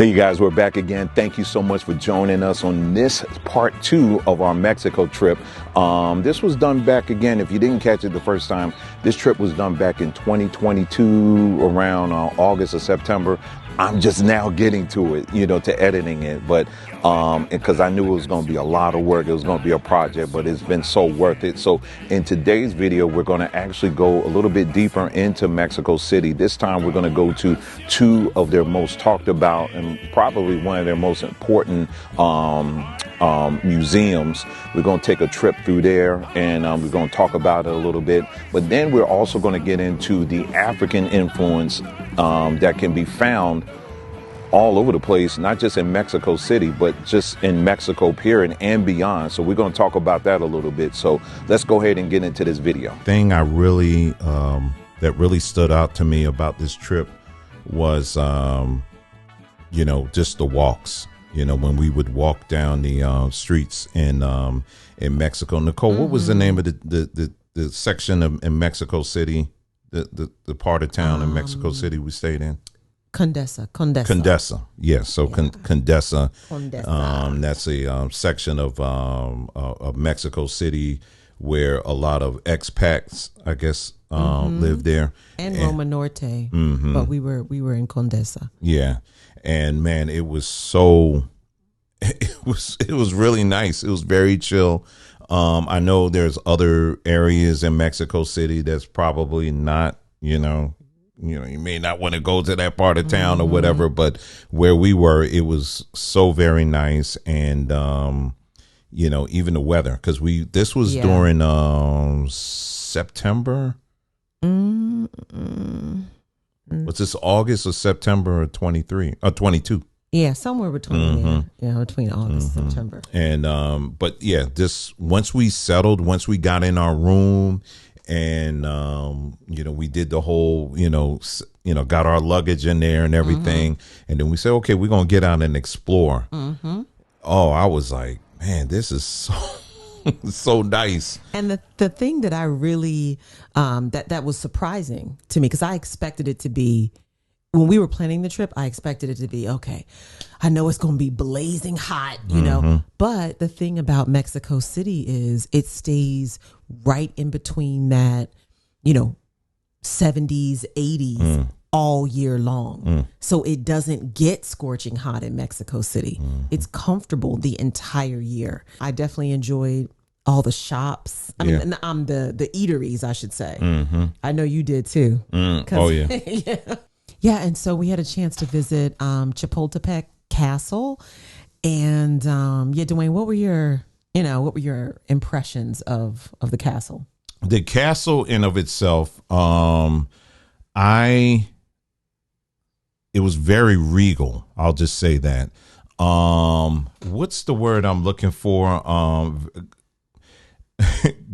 Hey, you guys, we're back again. Thank you so much for joining us on this part 2 of our Mexico trip. This was done back again. If you didn't catch it the first time, this trip was done back in 2022 around August or September. I'm just now getting to it, to editing it. But because I knew it was going to be a lot of work, it was going to be a project, but it's been so worth it. So in today's video, we're going to actually go a little bit deeper into Mexico City. This time we're going to go to 2 of their most talked about and probably one of their most important museums. We're going to take a trip through there and we're going to talk about it a little bit. But then we're also going to get into the African influence that can be found all over the place, not just in Mexico City, but just in Mexico period and beyond. So we're going to talk about that a little bit. So let's go ahead and get into this video. Thing I really that really stood out to me about this trip was just the walks. When we would walk down the streets in Mexico. Nicole, what was the name of the section in Mexico City, the part of town in Mexico City we stayed in? Condesa. Yes. So yeah. Condesa. Condesa. That's a section of Mexico City where a lot of expats, I guess, live there. And Roma Norte. But we were in Condesa. Yeah. And man, it was really nice. It was very chill. I know there's other areas in Mexico City that's probably not, you may not want to go to that part of town or whatever, but where we were, it was so very nice. And, even the weather, because this was during September. Was this August or September of 23 or 22? Yeah, somewhere between between August and September. And but yeah, once we got in our room and we did the whole got our luggage in there and everything, and then we said, okay, we're gonna get out and explore. Oh, I was like, man, this is so nice. And the thing that I really that was surprising to me, because I expected it to be, when we were planning the trip, I expected it to be, okay, I know it's going to be blazing hot, but the thing about Mexico City is it stays right in between that, 70s, 80s all year long. So it doesn't get scorching hot in Mexico City. It's comfortable the entire year. I definitely enjoyed all the shops. I mean, the eateries, I should say. I know you did too. Oh yeah. Yeah, and so we had a chance to visit Chapultepec Castle, and Dwayne, what were your impressions of the castle? The castle in of itself, it was very regal. I'll just say that. What's the word I'm looking for?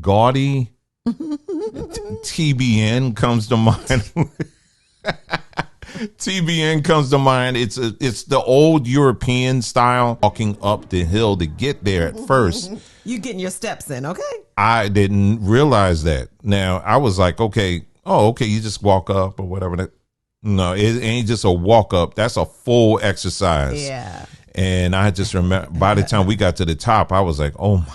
Gaudy. TBN comes to mind. TBN comes to mind. It's the old European style, walking up the hill to get there at first. You getting your steps in, okay? I didn't realize that. Now I was like, okay, you just walk up or whatever. No, it ain't just a walk up. That's a full exercise. Yeah. And I just remember by the time we got to the top, I was like, oh my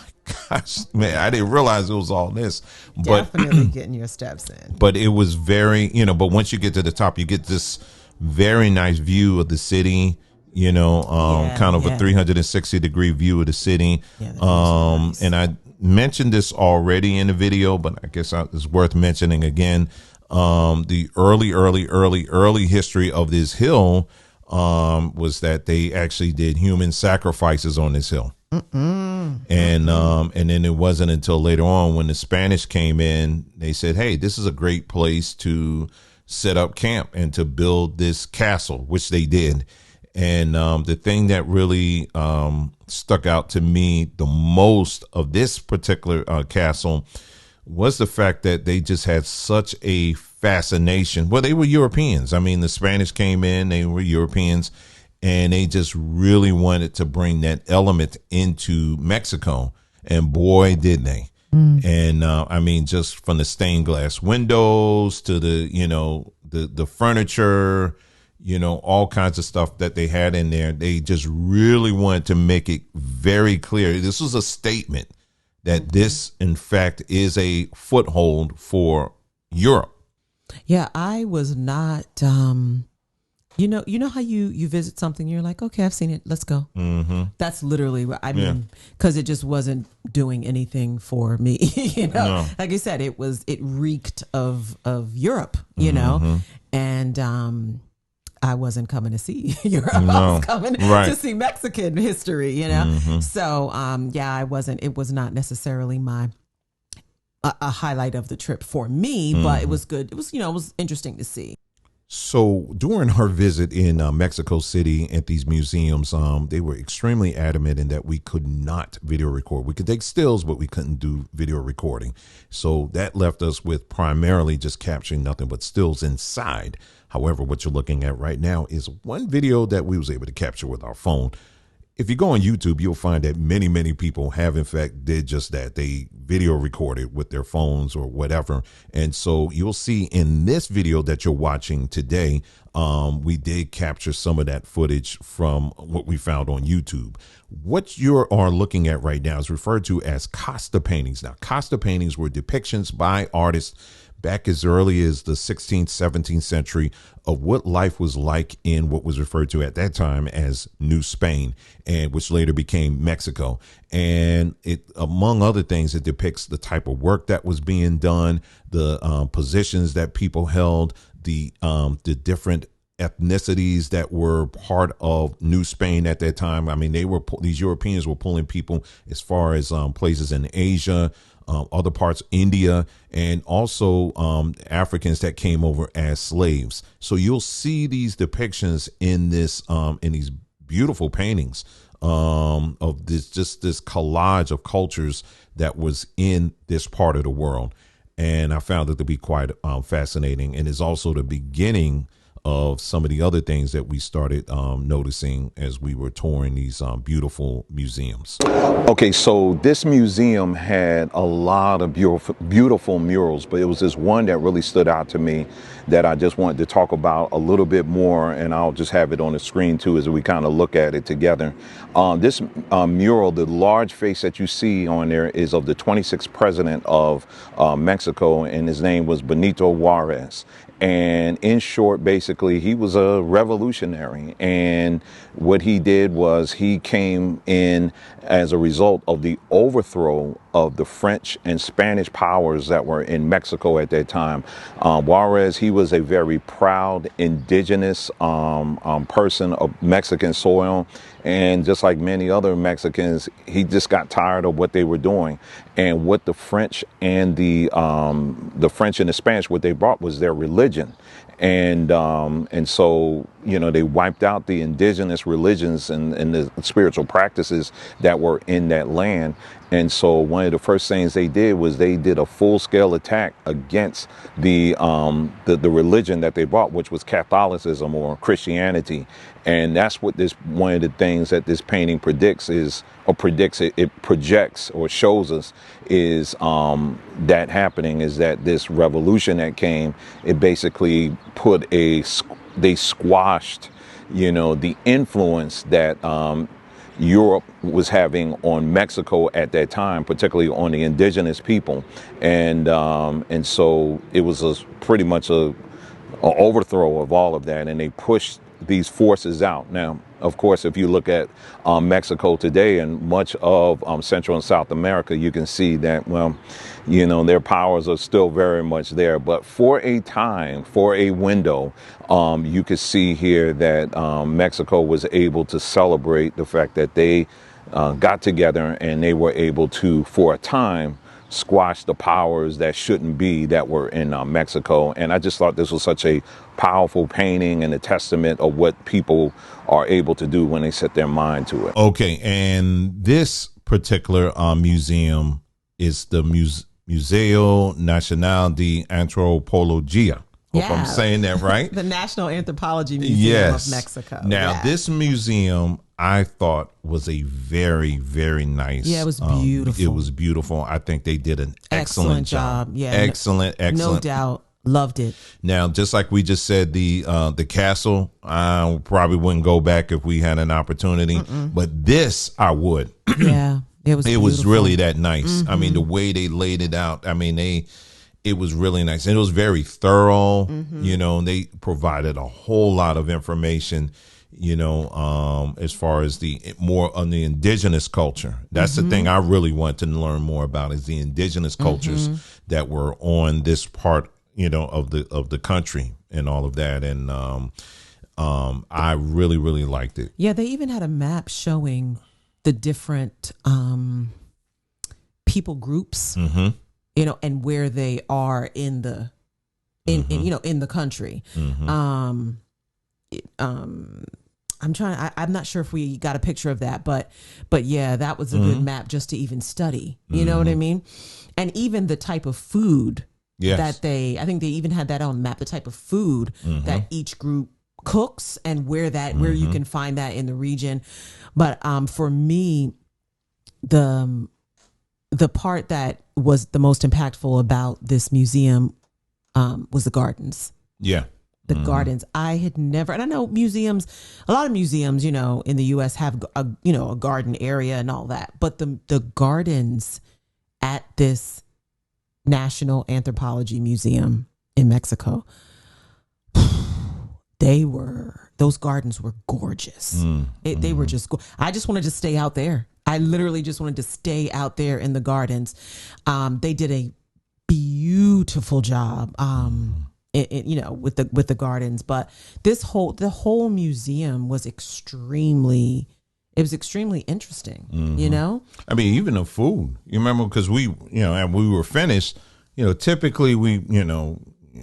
gosh, man, I didn't realize it was all this. Definitely getting your steps in. But it was very, but once you get to the top, you get this very nice view of the city, kind of a 360-degree view of the city. Yeah, nice. And I mentioned this already in the video, but I guess it's worth mentioning again. The early history of this hill was that they actually did human sacrifices on this hill. And then it wasn't until later on when the Spanish came in, they said, hey, this is a great place to set up camp and to build this castle, which they did. And the thing that really stuck out to me the most of this particular castle was the fact that they just had such a fascination. Well, they were Europeans. I mean, the Spanish came in, they were Europeans, and they just really wanted to bring that element into Mexico. And boy, did they. And I mean, just from the stained glass windows to the, the furniture, you know, all kinds of stuff that they had in there. They just really wanted to make it very clear. This was a statement that this, in fact, is a foothold for Europe. Yeah, I was not. You know how you visit something, you're like, okay, I've seen it, let's go. Mm-hmm. That's literally what I mean, because it just wasn't doing anything for me. You know, no. Like I said, it reeked of Europe. You know, and I wasn't coming to see Europe. No. I was coming to see Mexican history. You know, so yeah, I wasn't. It was not necessarily my a highlight of the trip for me, but it was good. It was, you know, it was interesting to see. So during her visit in Mexico City at these museums, they were extremely adamant in that we could not video record. We could take stills, but we couldn't do video recording. So that left us with primarily just capturing nothing but stills inside. However, what you're looking at right now is one video that we was able to capture with our phone. If you go on YouTube, you'll find that many people have, in fact, did just that. They video recorded with their phones or whatever. And so you'll see in this video that you're watching today, we did capture some of that footage from what we found on YouTube. What you are looking at right now is referred to as Costa paintings. Now, Costa paintings were depictions by artists back as early as the 16th, 17th century of what life was like in what was referred to at that time as New Spain, and which later became Mexico. And it, among other things, it depicts the type of work that was being done, the positions that people held, the different ethnicities that were part of New Spain at that time. I mean, these Europeans were pulling people as far as places in Asia, other parts, India, and also Africans that came over as slaves. So you'll see these depictions in this in these beautiful paintings of this collage of cultures that was in this part of the world. And I found it to be quite fascinating, and is also the beginning of some of the other things that we started noticing as we were touring these beautiful museums. Okay, so this museum had a lot of beautiful murals, but it was this one that really stood out to me that I just wanted to talk about a little bit more, and I'll just have it on the screen too as we kind of look at it together. This mural, the large face that you see on there, is of the 26th president of Mexico, and his name was Benito Juarez. And in short, basically, he was a revolutionary. And what he did was he came in as a result of the overthrow of the French and Spanish powers that were in Mexico at that time. Juarez, he was a very proud indigenous person of Mexican soil. And just like many other Mexicans, he just got tired of what they were doing. And what the French and the French and the Spanish, what they brought was their religion. And so, you know, they wiped out the indigenous religions and the spiritual practices that were in that land. And so one of the first things they did was they did a full-scale attack against the religion that they brought, which was Catholicism or Christianity. And that's what one of the things that this painting it projects or shows us is that happening, is that this revolution that came, it basically they squashed, you know, the influence that Europe was having on Mexico at that time, particularly on the indigenous people. And so it was pretty much a overthrow of all of that, and they pushed these forces out. Now, of course, if you look at Mexico today and much of Central and South America, you can see that, well, you know, their powers are still very much there. But for a window, you could see here that Mexico was able to celebrate the fact that they got together and they were able to, for a time, squash the powers that shouldn't be that were in Mexico. And I just thought this was such a powerful painting and a testament of what people are able to do when they set their mind to it. Okay, and this particular museum is the Museo Nacional de Antropología. Hope I'm saying that right. The National Anthropology Museum of Mexico. Now, this museum, I thought, was a very, very nice. Yeah, it was beautiful. It was beautiful. I think they did an excellent job. Yeah, excellent. No doubt. Loved it. Now, just like we just said, the castle, I probably wouldn't go back if we had an opportunity, but this I would. Yeah, it was. It was beautiful. really that nice. I mean, the way they laid it out. I mean, it was really nice, and it was very thorough. You know, they provided a whole lot of information. You know, as far as the more on the indigenous culture, that's the thing I really want to learn more about is the indigenous cultures that were on this part, you know, of the country and all of that. And I really, really liked it. Yeah, they even had a map showing the different people groups, you know, and where they are in the you know, in the country. I'm not sure if we got a picture of that, but yeah, that was a good map just to even study. You know what I mean? And even the type of food that I think they even had that on the map, the type of food that each group cooks and where you can find that in the region. But for me, the part that was the most impactful about this museum was the gardens. Yeah. The gardens. I had never, and I know museums, a lot of museums, you know, in the U.S. have a garden area and all that, but the gardens at this National Anthropology Museum in Mexico, those gardens were gorgeous. They were just, I just wanted to stay out there. I literally just wanted to stay out there in the gardens. They did a beautiful job. You know, with the gardens, but the whole museum was extremely interesting. You know, I mean, even the food. You remember because and we were finished. You know, typically you're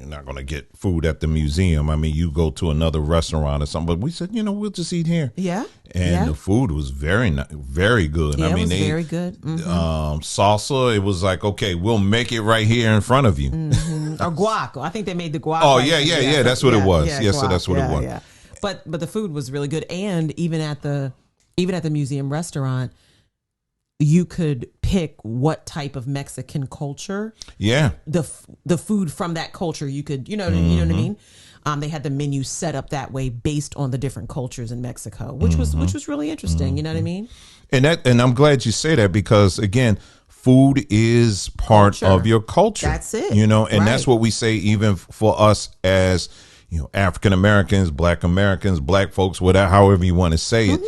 not going to get food at the museum. I mean, you go to another restaurant or something, but we said, we'll just eat here. Yeah. And the food was very good. Yeah, I mean, it was very good. Salsa, it was like, okay, we'll make it right here in front of you. Or guac. I think they made the guac. Oh, yeah. That's what it was. Yes, so that's what it was. Yeah. But the food was really good. And even at the museum restaurant, you could pick what type of Mexican culture. Yeah. The food from that culture, you could, you know what I mean? They had the menu set up that way based on the different cultures in Mexico, which was really interesting. You know what I mean? And I'm glad you say that because again, food is part of your culture. That's it. And that's what we say even for us as, African Americans, Black folks, whatever, however you want to say it.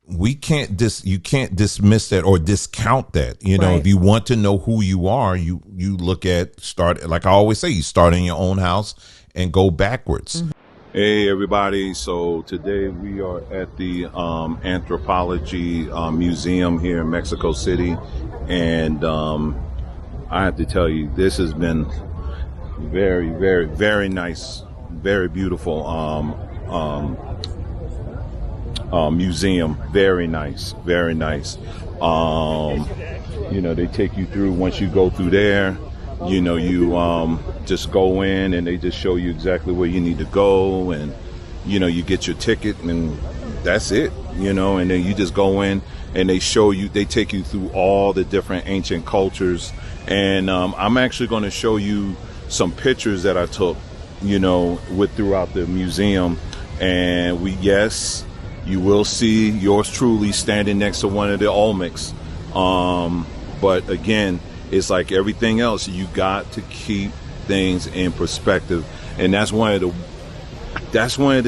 You can't dismiss that or discount that. If you want to know who you are, you look at like I always say, you start in your own house and go backwards. Hey everybody, so today we are at the Anthropology Museum here in Mexico City, and I have to tell you, this has been very, very, very nice, very beautiful museum. Very nice, very nice. They take you through, once you go through there, you just go in and they just show you exactly where you need to go, and you get your ticket and that's it, and then you just go in and they take you through all the different ancient cultures. And I'm actually going to show you some pictures that I took, throughout the museum. And you will see yours truly standing next to one of the Olmecs. But again, it's like everything else. You got to keep things in perspective. And that's one of the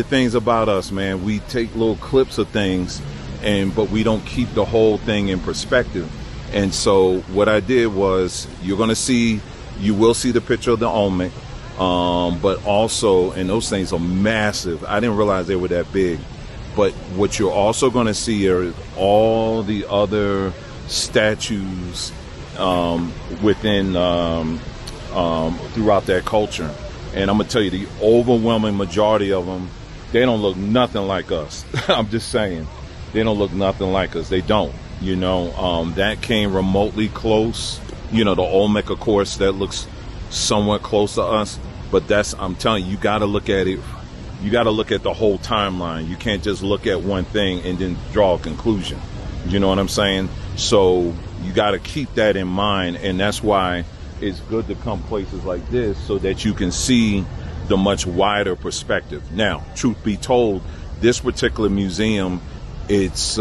things about us, man. We take little clips of things, but we don't keep the whole thing in perspective. And so what I did was, you will see the picture of the Olmec, but also, and those things are massive. I didn't realize they were that big. But what you're also going to see are all the other statues within throughout that culture. And I'm going to tell you, the overwhelming majority of them, they don't look nothing like us. I'm just saying. They don't look nothing like us. They don't. That came remotely close. The Olmec, of course, that looks somewhat close to us. But I'm telling you got to look at it. You got to look at the whole timeline. You can't just look at one thing and then draw a conclusion. You know what I'm saying? So you got to keep that in mind. And that's why it's good to come places like this so that you can see the much wider perspective. Now, truth be told, this particular museum, it's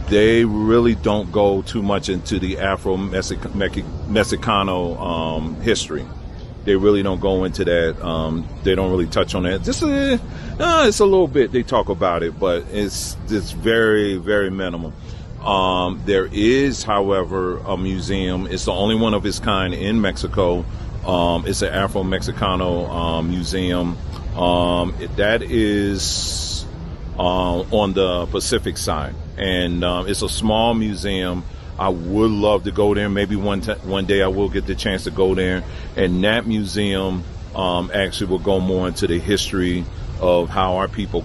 they really don't go too much into the Afro-Mexicano history. They really don't go into that. They don't really touch on that. Just it's a little bit they talk about it, but it's very, very minimal. There is, however, a museum. It's the only one of its kind in Mexico. It's an Afro-Mexicano museum. That is on the Pacific side, and it's a small museum. I would love to go there. Maybe one day I will get the chance to go there. And that museum actually will go more into the history of how our people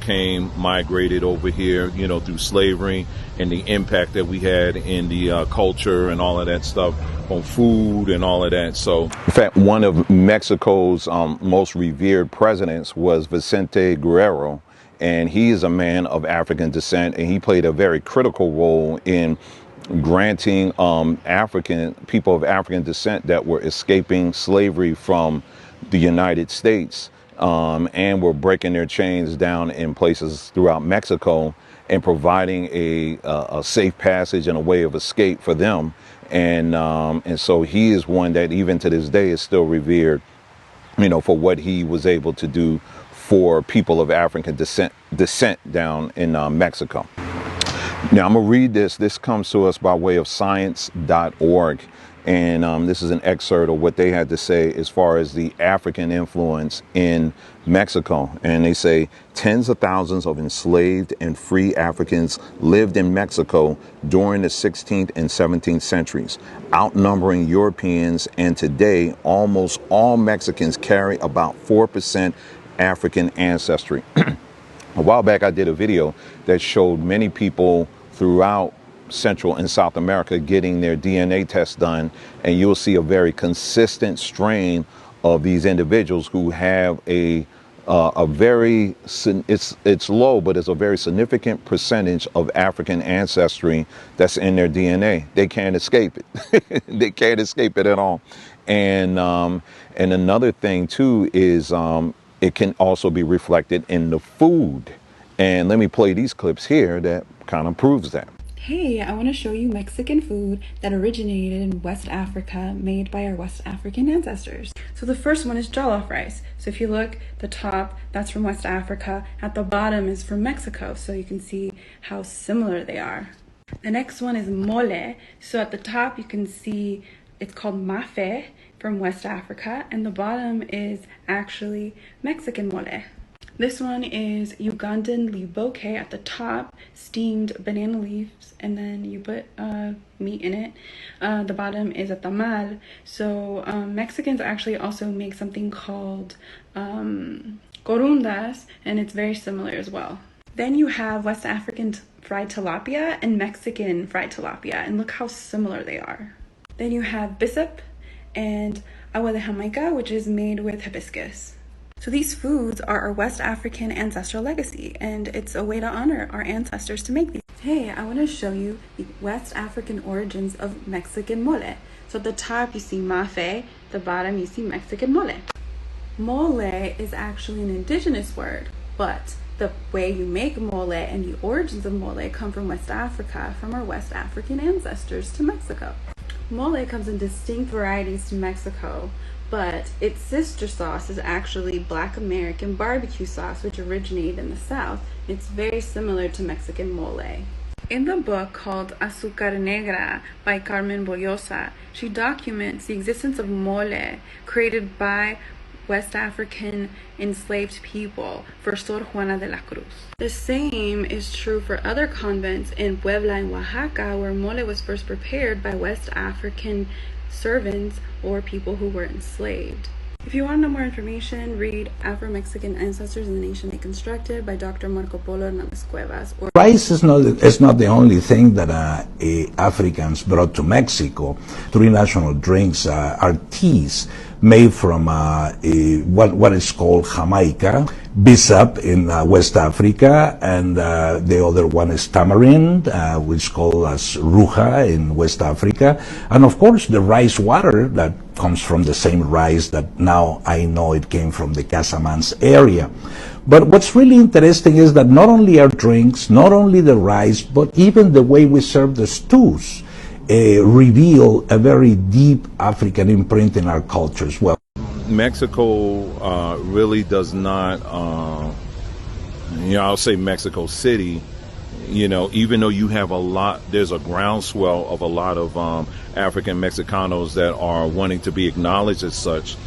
migrated over here, through slavery and the impact that we had in the culture and all of that stuff, on food and all of that. So, in fact, one of Mexico's most revered presidents was Vicente Guerrero, and he is a man of African descent, and he played a very critical role in granting people of African descent that were escaping slavery from the United States and were breaking their chains down in places throughout Mexico and providing a safe passage and a way of escape for them. And so he is one that even to this day is still revered, for what he was able to do for people of African descent down in Mexico. Now, I'm going to read this. This comes to us by way of science.org. And this is an excerpt of what they had to say as far as the African influence in Mexico. And they say tens of thousands of enslaved and free Africans lived in Mexico during the 16th and 17th centuries, outnumbering Europeans. And today, almost all Mexicans carry about 4% African ancestry. A while back, I did a video that showed many people throughout Central and South America getting their DNA tests done, and you'll see a very consistent strain of these individuals who have it's low, but it's a very significant percentage of African ancestry that's in their DNA. They can't escape it. They can't escape it at all. And another thing too is it can also be reflected in the food. And let me play these clips here that kind of proves that. Hey, I want to show you Mexican food that originated in West Africa, made by our West African ancestors. So the first one is jollof rice. So if you look, the top, that's from West Africa. At the bottom is from Mexico, so you can see how similar they are. The next one is mole. So at the top, you can see it's called mafe from West Africa, and the bottom is actually Mexican mole. This one is Ugandan liboke. At the top, steamed banana leaves, and then you put meat in it. The bottom is a tamal. So Mexicans actually also make something called corundas, and it's very similar as well. Then you have West African fried tilapia and Mexican fried tilapia, and look how similar they are. Then you have bisep and agua de Jamaica, which is made with hibiscus. So these foods are our West African ancestral legacy, and it's a way to honor our ancestors to make these. Hey, I want to show you the West African origins of Mexican mole. So at the top you see mafe, the bottom you see Mexican mole. Mole is actually an indigenous word, but the way you make mole and the origins of mole come from West Africa, from our West African ancestors to Mexico. Mole comes in distinct varieties to Mexico, but its sister sauce is actually Black American barbecue sauce, which originated in the South. It's very similar to Mexican mole. In the book called Azúcar Negra by Carmen Boyosa, she documents the existence of mole created by West African enslaved people for Sor Juana de la Cruz. The same is true for other convents in Puebla and Oaxaca, where mole was first prepared by West African servants or people who were enslaved. If you want to know more information, read Afro-Mexican Ancestors in the Nation They Constructed by Dr. Marco Polo Hernandez Cuevas. Rice is not the only thing that Africans brought to Mexico. Three national drinks are teas made from what is called Jamaica, Bissap in West Africa, and the other one is tamarind, which is called as ruja in West Africa, and of course the rice water that comes from the same rice that now I know it came from the Casamance area. But what's really interesting is that not only our drinks, not only the rice, but even the way we serve the stews reveal a very deep African imprint in our culture as well. Mexico really does not, I'll say Mexico City, even though you have there's a groundswell of a lot of African Mexicanos that are wanting to be acknowledged as such.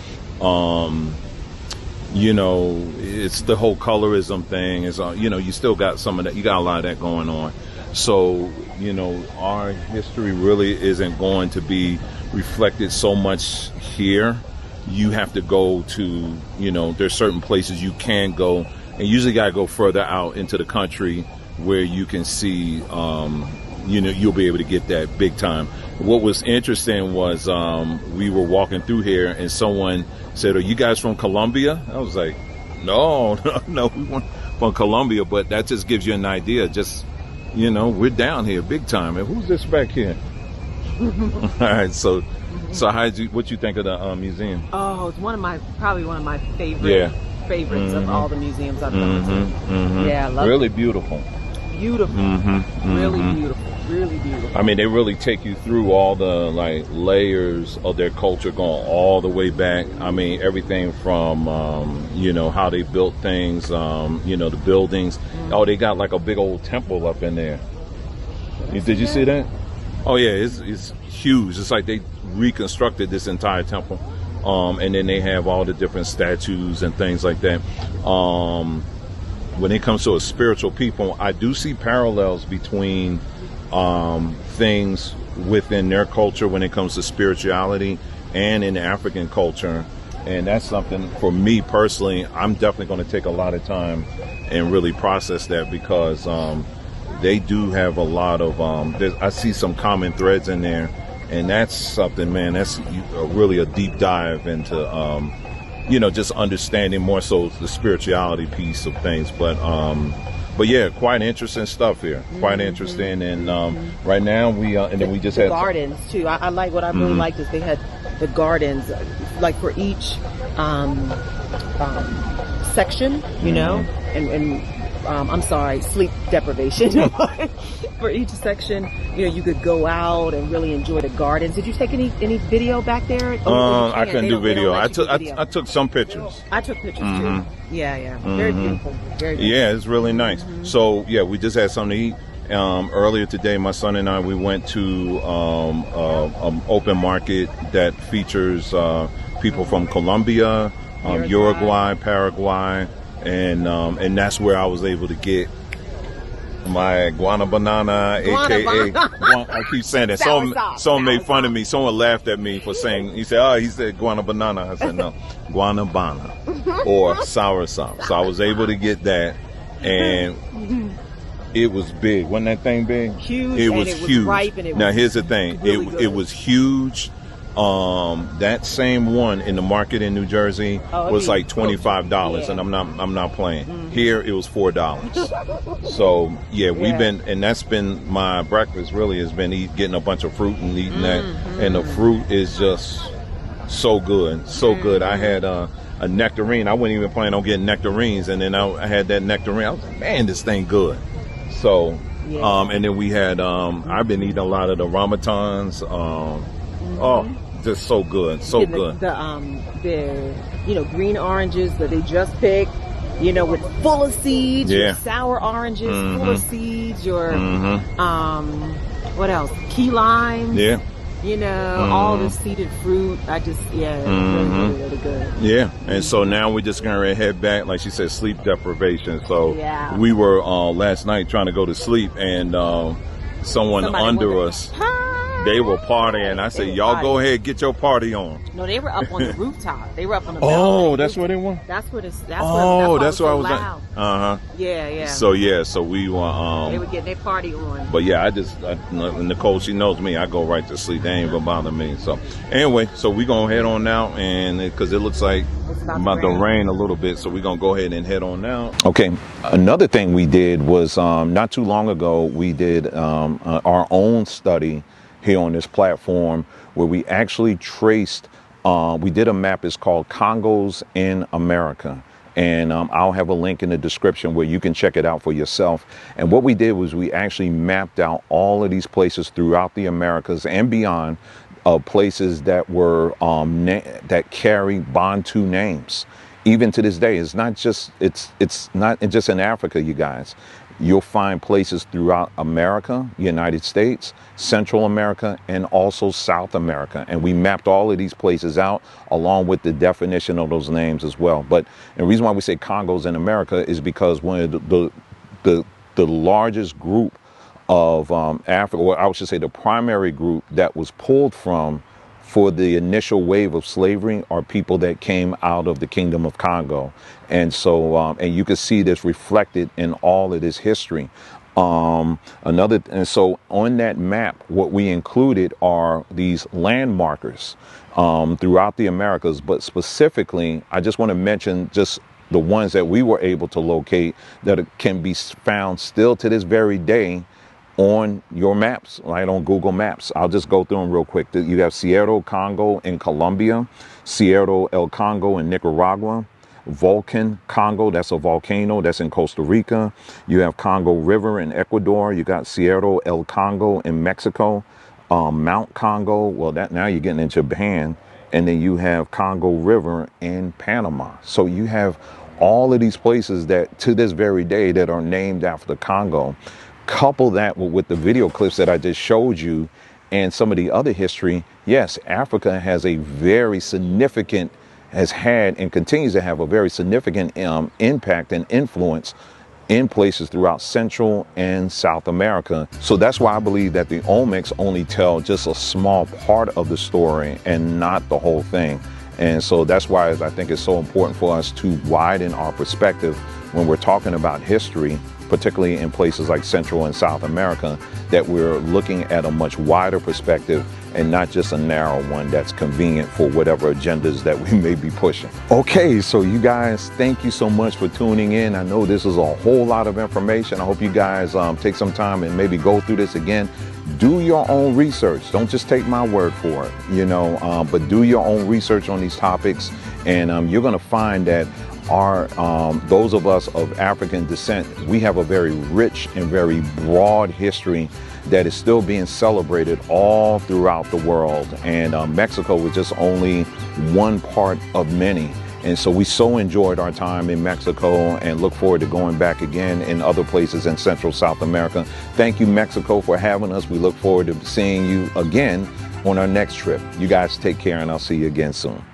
It's the whole colorism thing. Is you still got some of that. You got a lot of that going on. So, our history really isn't going to be reflected so much here. You have to go to, there's certain places you can go, and usually got to go further out into the country where you can see, you'll be able to get that big time. What was interesting was we were walking through here and someone said, "Are you guys from Colombia?" I was like, no, we weren't from Colombia, but that just gives you an idea. Just, we're down here big time. And who's this back here? All right, so what you think of the museum? Oh, it's probably one of my favorites of all the museums I've gone to. Yeah, I love really beautiful. Beautiful. Really beautiful. Really beautiful. I mean, they really take you through all the layers of their culture, going all the way back. I mean, everything from how they built things, the buildings. Oh, they got like a big old temple up in there. Did you see that? Oh yeah, it's huge. It's like they reconstructed this entire temple, and then they have all the different statues and things like that. When it comes to a spiritual people, I do see parallels between things within their culture when it comes to spirituality and in the African culture. And that's something for me personally, I'm definitely going to take a lot of time and really process that, because they do have a lot of, I see some common threads in there, and that's something, man, that's really a deep dive into, just understanding more so the spirituality piece of things. But yeah, quite interesting stuff here. Quite interesting, and right now and then we just had gardens too. I like what I really liked is they had the gardens, like for each section, and I'm sorry, sleep deprivation. For each section, you could go out and really enjoy the gardens. Did you take any video back there? I couldn't do video. I took some pictures. I took pictures too. Yeah. Very beautiful. Very beautiful. Yeah, it's really nice. So yeah, we just had something to eat. Earlier today, my son and I, we went to an open market that features people from Colombia, Uruguay, Paraguay, and that's where I was able to get my guana banana, aka I keep saying that. Someone made fun of me. Someone laughed at me for saying, he said guana banana. I said no, guana bana or sour sauce. So I was able to get that, and it was big. Wasn't that thing big? Huge. It was huge. Ripe, and now here's the thing. Really it was huge. That same one in the market in New Jersey was like $25, and I'm not playing. Here it was $4. So yeah, we've been, and that's been my breakfast. Really has been getting a bunch of fruit and eating that, and the fruit is just so good, good. I had a nectarine. I wasn't even planning on getting nectarines, and then I had that nectarine. I was like, man, this thing good. So, and then we had I've been eating a lot of the ramatans. Just so good, good. The green oranges that they just picked, with full of seeds. Your sour oranges, full of seeds. Your what else? Key limes. All the seeded fruit. I just really good. Yeah, and so now we're just gonna head back. Like she said, sleep deprivation. So we were last night trying to go to sleep, and someone under us. They were partying. I said, y'all go ahead, get your party on. No, they were up on the rooftop. They were up on the Oh, balcony. that's where they were? That's what it's. That's Oh, that's why where I it was so at. loud. Uh-huh. Yeah. So we were, They were getting their party on. but yeah, Nicole, she knows me. I go right to sleep. They ain't gonna bother me. So anyway, so we gonna head on now, and because it looks like it's about to rain a little bit, so we're gonna go ahead and head on now. Okay, another thing we did was not too long ago, we did our own study here on this platform where we actually traced, we did a map. It's called Congos in America. And I'll have a link in the description where you can check it out for yourself. And what we did was we actually mapped out all of these places throughout the Americas and beyond, places that were that carry Bantu names. Even to this day, it's not just in Africa, you guys. You'll find places throughout America, United States, Central America, and also South America. And we mapped all of these places out along with the definition of those names as well. But the reason why we say Congos in America is because one of the largest group of Africa, or I should say the primary group that was pulled from for the initial wave of slavery are people that came out of the Kingdom of Congo. And so, and you can see this reflected in all of this history. And so on that map, what we included are these landmarkers throughout the Americas, but specifically, I just want to mention just the ones that we were able to locate that can be found still to this very day on your maps, right, on Google Maps. I'll just go through them real quick. You have Cerro Congo in Colombia, Cerro El Congo in Nicaragua, Volcan Congo, that's a volcano, that's in Costa Rica. You have Congo River in Ecuador. You got Cerro El Congo in Mexico, Mount Congo, well, that now you're getting into Japan, and then you have Congo River in Panama. So you have all of these places that to this very day that are named after the Congo. Couple that with the video clips that I just showed you and some of the other history. Yes, Africa has a very significant, has had and continues to have a very significant impact and influence in places throughout Central and South America. So that's why I believe that the Olmecs only tell just a small part of the story and not the whole thing. And so that's why I think it's so important for us to widen our perspective when we're talking about history, particularly in places like Central and South America, that we're looking at a much wider perspective and not just a narrow one that's convenient for whatever agendas that we may be pushing. Okay, so you guys, thank you so much for tuning in. I know this is a whole lot of information. I hope you guys take some time and maybe go through this again. Do your own research. Don't just take my word for it, but do your own research on these topics, and you're going to find that those of us of African descent, we have a very rich and very broad history that is still being celebrated all throughout the world. And Mexico was just only one part of many. And so we so enjoyed our time in Mexico and look forward to going back again in other places in Central South America. Thank you, Mexico, for having us. We look forward to seeing you again on our next trip. You guys take care, and I'll see you again soon.